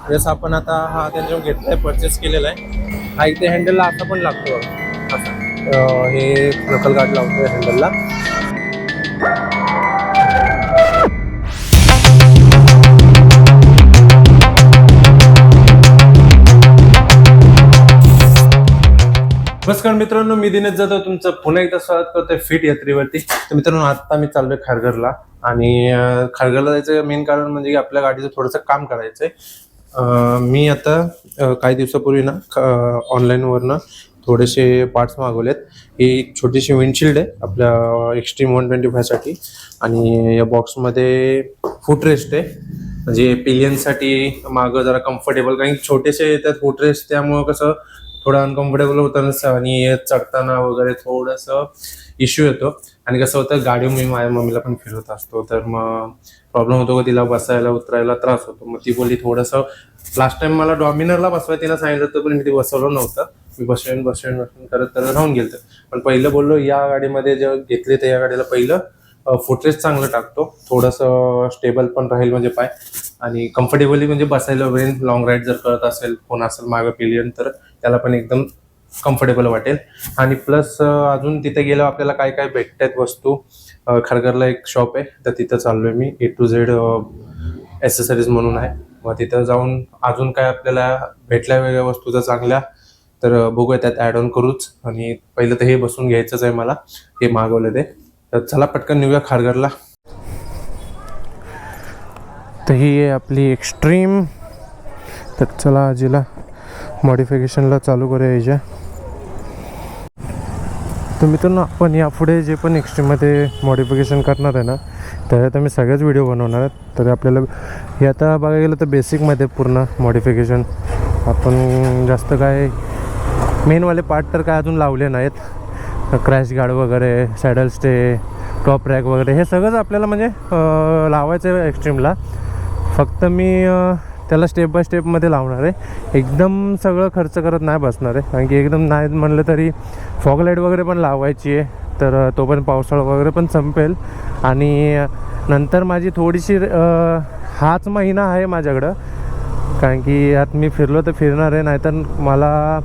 जसं आपण आता हा त्यांच्याकडून घेतलाय, परचेस केलेला आहे. हा इथे हँडलला असा पण लागतो असा. हे नकल गार्ड लावतोय हँडलला. नमस्कार मित्रांनो, मी दिनेश जाधव तुमचं पुन्हा एकदा स्वागत करतोय फिट यात्रेवरती. तर मित्रांनो, आता मी चाललोय खारघरला. आणि खारघरला जायचं मेन कारण म्हणजे की आपल्या गाडीचं थोडंसं काम करायचंय. मी आता काही दिवसापूर्वी ना ऑनलाईनवरनं थोडेसे पार्ट्स मागवलेत. ही एक छोटीशी विंडशिल्ड आहे आपल्या एक्स्ट्रीम 125 साठी. आणि या बॉक्समध्ये फुटरेस्ट आहे, म्हणजे पिलियनसाठी मागं जरा कम्फर्टेबल. काही छोटेसे येतात फुटरेस्ट, त्यामुळं कसं थोडं अनकम्फर्टेबल होतं आणि चढताना वगैरे थोडंसं इश्यू येतो. आणि कसं होतं, गाडी मी माझ्या मम्मीला पण फिरवत असतो, तर मग प्रॉब्लेम होतो का तिला बसायला उतरायला त्रास होतो. मग ती बोलली थोडंसं, लास्ट टाइम मला डॉमिनरला बसवायला तिला सांगितलं होतं, पण मी ते बसवलं नव्हतं. मी बसवेन करत राहून गेलं. पण पहिलं बोललो या गाडीमध्ये जेव्हा घेतले तर या गाडीला पहिलं फुटरेस्ट चांगलं टाकतो, थोडंसं स्टेबल पण राहील म्हणजे पाय, आणि कम्फर्टेबली म्हणजे बसायला वगैरे लॉंग राईड जर करत असेल, कोण असेल मागं पिलियन, तर त्याला पण एकदम कम्फर्टेबल वाटेल. आणि प्लस अजून तिथे गेल्यावर आपल्याला काय काय भेटतात वस्तू. खारघरला एक शॉप आहे, तर तिथं चाललोय मी. A to Z ॲसेसरीज म्हणून आहे. मग तिथं जाऊन अजून काय आपल्याला भेटल्या वेगळ्या वस्तू जर चांगल्या, तर बघूया त्यात ॲड ऑन करूच. आणि पहिलं तर हे बसून घ्यायचंच आहे मला, हे मागवलं ते. तर चला पटकन निघूया खारघरला. तर ही आहे आपली एक्स्ट्रीम. तर चला आजीला मॉडिफिकेशनला चालू करूया याच्या. तर मित्रांनो, आपण यापुढे जे पण एक्स्ट्रीममध्ये मॉडिफिकेशन करणार आहे ना, तर आता मी सगळ्याच व्हिडिओ बनवणार आहेत. तर आपल्याला हे आता बघायला गेलं तर बेसिकमध्ये पूर्ण मॉडिफिकेशन आपण जास्त काय मेनवाले पार्ट तर काय अजून लावले नाहीत. क्रॅश गार्ड वगैरे, सॅडल स्टे, टॉप रॅक वगैरे, हे सगळंच आपल्याला म्हणजे लावायचं आहे एक्स्ट्रीमला. फक्त मी त्याला स्टेप बाय स्टेपमध्ये लावणार आहे. एकदम सगळं खर्च करत नाही बसणार आहे, कारण की एकदम नाही म्हणलं तरी फॉग लाईट वगैरे पण लावायची आहे. तर तो पण पावसाळा वगैरे पण संपेल. आणि नंतर माझी थोडीशी हाच महिना आहे माझ्याकडं, कारण की यात मी फिरलो तर फिरणार आहे, नाहीतर मला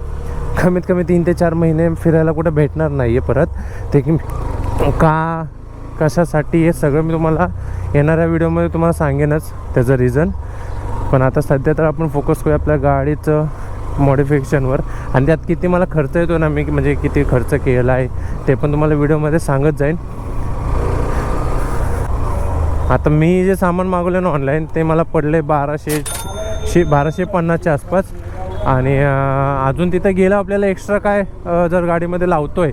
कमीत कमी 3 ते 4 महिने फिरायला कुठं भेटणार नाही आहे परत. ते की कशासाठी हे सगळं मी तुम्हाला येणाऱ्या व्हिडिओमध्ये तुम्हाला सांगेनच त्याचं रिझन. पण आता सध्या तर आपण फोकस करूया आपल्या गाडीचं मॉडिफिकेशनवर. आणि त्यात किती मला खर्च येतो ना, मी म्हणजे किती खर्च केला आहे ते पण तुम्हाला व्हिडिओमध्ये सांगत जाईन. आता मी जे सामान मागवलं ना ऑनलाईन, ते मला पडले 1250च्या आसपास. आणि अजून तिथं गेलं आपल्याला एक्स्ट्रा काय जर गाडीमध्ये लावतो आहे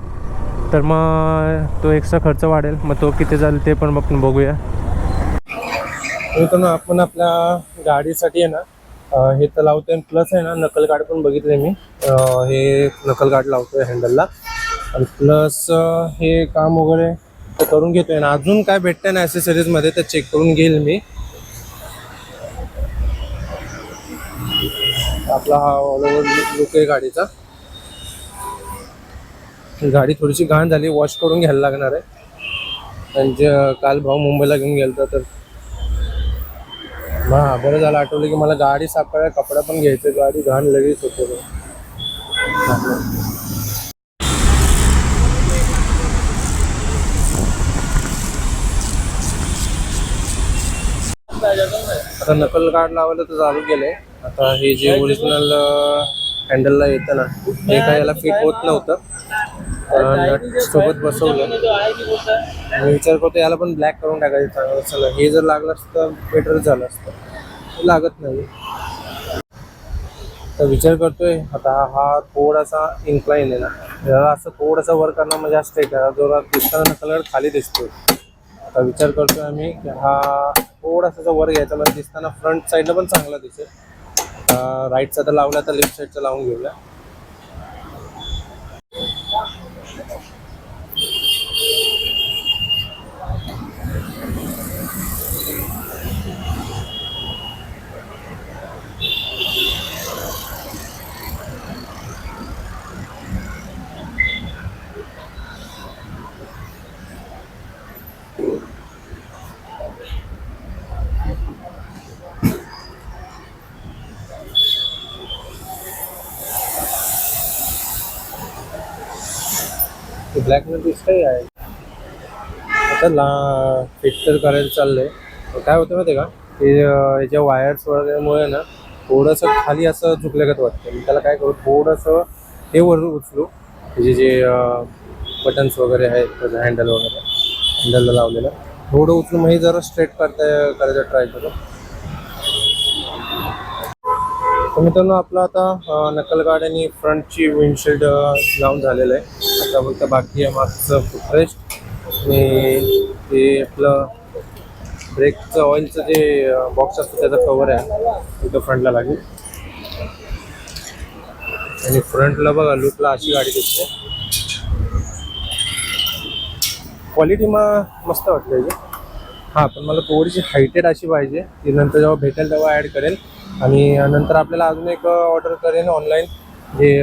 तर मग तो एक्स्ट्रा खर्च वाढेल. मग तो किती जाईल ते पण आपण बघूया. तर आपण आपल्या गाडीसाठी आहे ना हे तर लावतोय, प्लस आहे ना नकल गार्ड पण बघितले मी. हे नकल गार्ड लावतोय हँडलला. आणि प्लस हे काम वगैरे तर करून घेतोय ना. अजून काय भेटतंय ना ॲसेसरीजमध्ये तर चेक करून घेईल मी. आपला हा ऑल ओव्हर लुक आहे गाडीचा. गाडी थोडीशी घाण झाली, वॉश करून घ्यायला लागणार आहे. म्हणजे काल भाऊ मुंबईला घेऊन गेलता, तर हां बरं झालं आठवलं की मला गाडी साफ करायला कपडा पण घ्यायचा. गाडी घाण लगेच होतो. आता नकल गार्ड लावायला तर चालू केलंय. आता हे जे ओरिजिनल हँडलला येतं ना, हे काय याला फिट होत नव्हतं, नट सोबत बसवलं. मी विचार करतो याला पण ब्लॅक करून टाकायचं चांगलं. चला, हे जर लागलं असतं बेटर झालं असतं, लागत नाही. तर विचार करतोय आता हा थोडासा इन्क्लाइन आहे ना, याला असं थोडासा वर करणं म्हणजे असते का, जोरात दिसताना कलर खाली दिसतोय. आता विचार करतोय आम्ही की हा थोडासा वर घ्यायचा, म्हणजे दिसताना फ्रंट साईडला पण चांगला दिसेल. राईटचा तर लावला, तर लेफ्ट साईडचा लावून घेऊया. ते ब्लॅकमध्ये दिसतंय आहे. आता फिट तर करायला चाललंय. काय होतं माहिती आहे का, ते याच्या वायर्स वगैरेमुळे ना थोडंसं खाली असं झुकल्यागत वाटतं. मी त्याला काय करू, थोडंसं हे वर उचलू, त्याचे जे बटन्स वगैरे आहेत, हँडल वगैरे हँडलला लावलेलं थोडं उचलून मग हे जरा स्ट्रेट करायचं ट्राय करू. तर मित्रांनो आपला आता नकल गार्ड आणि फ्रंटची विंडशील्ड लावून झालेलं आहे. आता फक्त बाकी आहे मागचं फुटरेस्ट आणि ते आपलं ब्रेकचं ऑइलचं जे बॉक्स असतं त्याचा कवर आहे इथं फ्रंटला लागेल. आणि फ्रंटला बघा लुकला अशी गाडी दिसते. क्वालिटी मस्त वाटली. हां पण मला थोडीशी हायटेड अशी पाहिजे. ती नंतर जेव्हा भेटेल तेव्हा ॲड करेल. आणि नंतर आपल्याला अजून एक ऑर्डर करेन ऑनलाईन, जे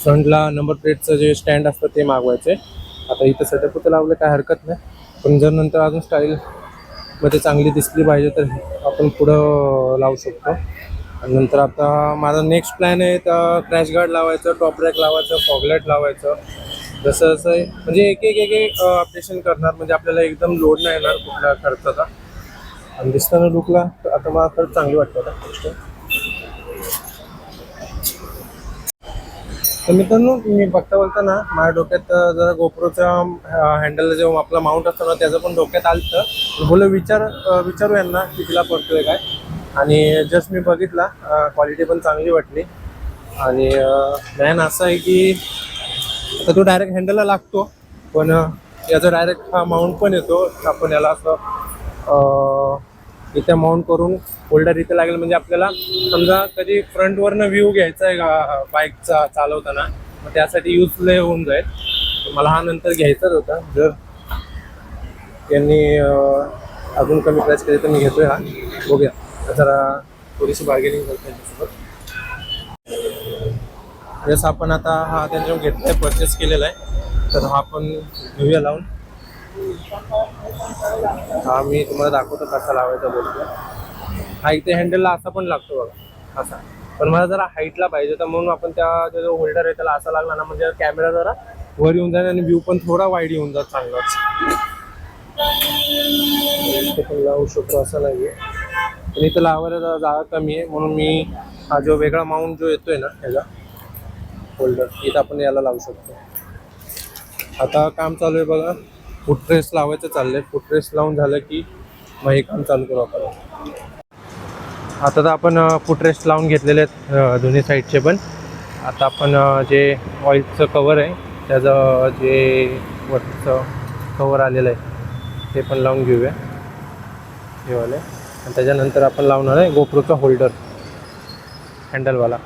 फ्रंटला नंबर प्लेटचं जे स्टँड असतं ते मागवायचं आहे. आता इथं सेटअप होतं लावलं काय हरकत नाही, पण जर नंतर अजून स्टाईलमध्ये चांगली दिसली पाहिजे तर आपण पुढं लावू शकतो. आणि नंतर आता माझा नेक्स्ट प्लॅन आहे तर क्रॅश गार्ड लावायचं, टॉप रॅक लावायचं, फॉगलाईट लावायचं. जसं असं आहे म्हणजे एक ऑपरेशन करणार, म्हणजे आपल्याला एकदम लोड नाही येणार कुठल्या खर्चाचा. आणि दिसताना लुकला आता मला खरंच चांगली वाटतं आता गोष्ट. तर मित्रांनो मी बघता ना माझ्या डोक्यात जरा गोप्रोचा हँडलला जेव्हा आपला माउंट असतो ना त्याचं पण डोक्यात आलं. बोललं विचारू यांना कितीला पडतोय काय. आणि जस्ट मी बघितला, क्वालिटी पण चांगली वाटली. आणि प्लॅन असा आहे की आता तो डायरेक्ट हँडलला लागतो, पण याचा डायरेक्ट हा माउंट पण येतो. आपण याला असं इथे माउंट करून होल्डर इथे लागेल, म्हणजे आपल्याला समजा कधी फ्रंटवरनं व्ह्यू घ्यायचा आहे बाईकचा चालवताना, मग त्यासाठी यूजफुल होऊन जाईल. मला हा नंतर घ्यायचाच होता. जर यांनी अजून कमी प्राईस केली तर मी घेतोय हा. बघूया जरा थोडीशी बार्गेनिंग करतो त्यांच्यासोबत. जसं आपण आता हा त्यांच्यावर घेतला आहे, परचेस केलेला आहे, तर हा पण घेऊया लावून. हा मी तुम्हाला दाखवतो कसा लावायचा बोलतो. हा इथे हँडलला असा पण लागतो बघा असा, पण मला जरा हाईटला पाहिजे तर म्हणून आपण त्या जो होल्डर आहे त्याला असा लागला ना, म्हणजे कॅमेरा जरा वर येऊन जाईल आणि व्ह्यू पण थोडा वाईड येऊन जात चांगलाच. इथे पण लावू शकतो असं नाही आहे, पण इथं लावायला जागा कमी आहे म्हणून मी हा जो वेगळा माउंट जो येतोय ना ह्याचा होल्डर इथं आपण याला लावू शकतो. आता काम चालू आहे बघा, फुटरेस्ट लावायचं चाललंय. फुटरेस्ट लावून झालं की मग हे काम चालू करू आपण. आता तर आपण फुटरेस्ट लावून घेतलेले आहेत दोन्ही साईडचे पण. आता आपण जे ऑइलचं कवर आहे त्याचं जे वरचं कवर आलेलं आहे ते पण लावून घेऊया हे वाले. आणि त्याच्यानंतर आपण लावणार आहे गोप्रोचा होल्डर हँडलवाला.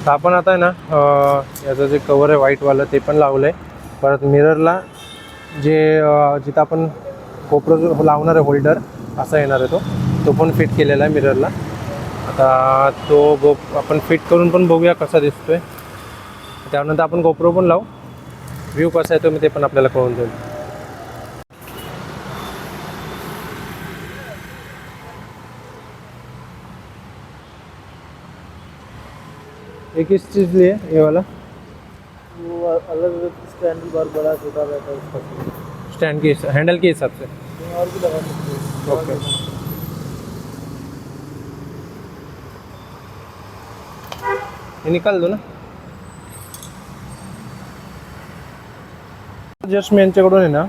तर आपण आता आहे ना याचं जे कवर आहे व्हाईटवालं ते पण लावलं आहे. परत मिररला जे जिथं आपण गोप्रो लावणार आहे होल्डर असा येणार आहे तो पण फिट केलेला आहे मिररला. आता तो आपण फिट करून पण बघूया कसा दिसतो आहे. त्यानंतर आपण गोप्रो पण लावू, व्ह्यू कसा येतो मी ते पण आपल्याला कळून जाईल. एक ही चीज़ लिए ये वाला, वो अलग अलग स्टैंड बार बड़ा छोटा रहता है उसका, स्टैंड के हैंडल के हिसाब से. और भी लगा सकते हो. ओके ये निकाल दो ना. जस्ट मी यांच्याकडून आहे ना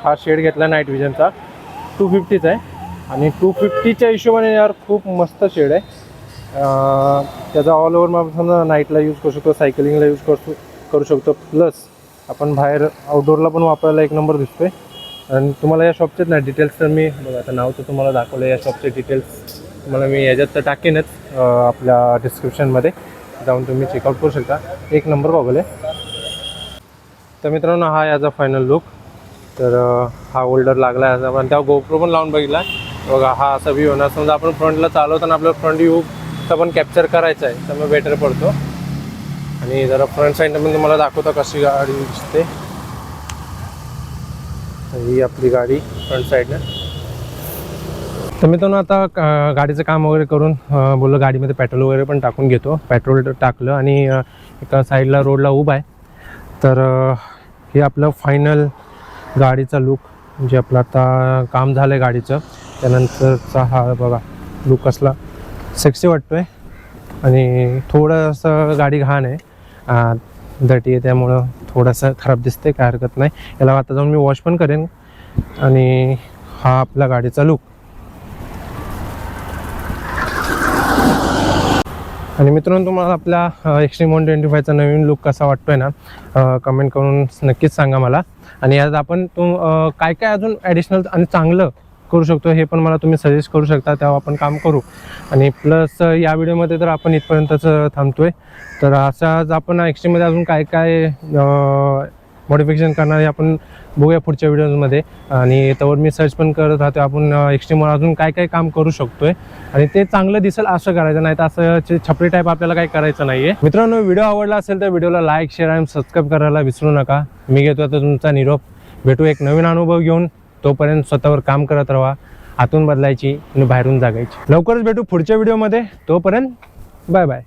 हा शेड घेतला नाईट विजनचा 250चा आहे. आणि 250च्या हिशोबाने यार खूप मस्त शेड आहे. त्याचा ऑल ओव्हर मग समजा नाईटला यूज करू शकतो, सायकलिंगला यूज करू शकतो. प्लस आपण बाहेर आउटडोअरला पण वापरायला एक नंबर दिसतो आहे. आणि तुम्हाला या शॉपचेच ना डिटेल्स तर मी बघा आता नाव तर तुम्हाला दाखवलं, या शॉपचे डिटेल्स तुम्हाला मी याच्यात तर टाकेनच आपल्या डिस्क्रिप्शनमध्ये, जाऊन तुम्ही चेकआउट करू शकता. एक नंबर बघले. तर मित्रांनो हा याचा फायनल लुक. तर हा होल्डर लागला आहे पण त्या गोप्रो पण लावून बघितला बघा. हा असा व्ह्यू होणार, समजा आपण फ्रंटला चालवताना आपल्याला फ्रंट व्ह्यूचा पण कॅप्चर करायचा आहे तर मग बेटर पडतो. आणि जरा फ्रंट साईडनं पण तुम्हाला दाखवतो कशी गाडी दिसते. ही आपली गाडी फ्रंट साईडनं. तर मित्रांनो आता गाडीचं काम वगैरे करून बोललो गाडीमध्ये पेट्रोल वगैरे पण टाकून घेतो. पेट्रोल टाकलं आणि एका साईडला रोडला उभा आहे तर हे आपलं फायनल गाडीचा लुक, म्हणजे आपलं आता काम झालं आहे गाडीचं, त्यानंतरचा हा बघा लुक कसला सेक्सी वाटतोय. आणि थोडंसं गाडी घाण आहे, दटी आहे, त्यामुळं थोडंसं खराब दिसते, काय हरकत नाही. याला आता जाऊन मी वॉश पण करेन. आणि हा आपला गाडीचा लुक. आणि मित्रांनो, तुम्हाला आपला एक्स्ट्रीम 125चा नवीन लुक कसा वाटतोय ना, कमेंट करून नक्कीच सांगा मला. आणि आज आपण काय काय अजून ॲडिशनल आणि चांगलं करू शकतो हे पण मला तुम्ही सजेस्ट करू शकता, तेव्हा आपण काम करू. आणि प्लस या व्हिडिओमध्ये तर आपण इथपर्यंतच थांबतोय. तर असाच आपण एक्स्ट्रीममध्ये अजून काय काय मॉडिफिकेशन करणार आहे आपण बघूया पुढच्या व्हिडिओमध्ये. आणि त्यावर मी सर्च पण करत राहतो आपण एक्स्ट्रीमवर अजून काय काय काम करू शकतोय, आणि ते चांगलं दिसेल असं करायचं, नाही तर असं छपरी टाईप आपल्याला काही करायचं नाही आहे. मित्रांनो, व्हिडिओ आवडला असेल तर व्हिडिओला लाईक, शेअर आणि सबस्क्राईब करायला विसरू नका. मी घेतो आता तुमचा निरोप. भेटू एक नवीन अनुभव घेऊन. तोपर्यंत स्वतःवर काम करत राहा, आतून बदलायची आणि बाहेरून जागायची. लवकरच भेटू पुढच्या व्हिडिओमध्ये. तोपर्यंत बाय बाय.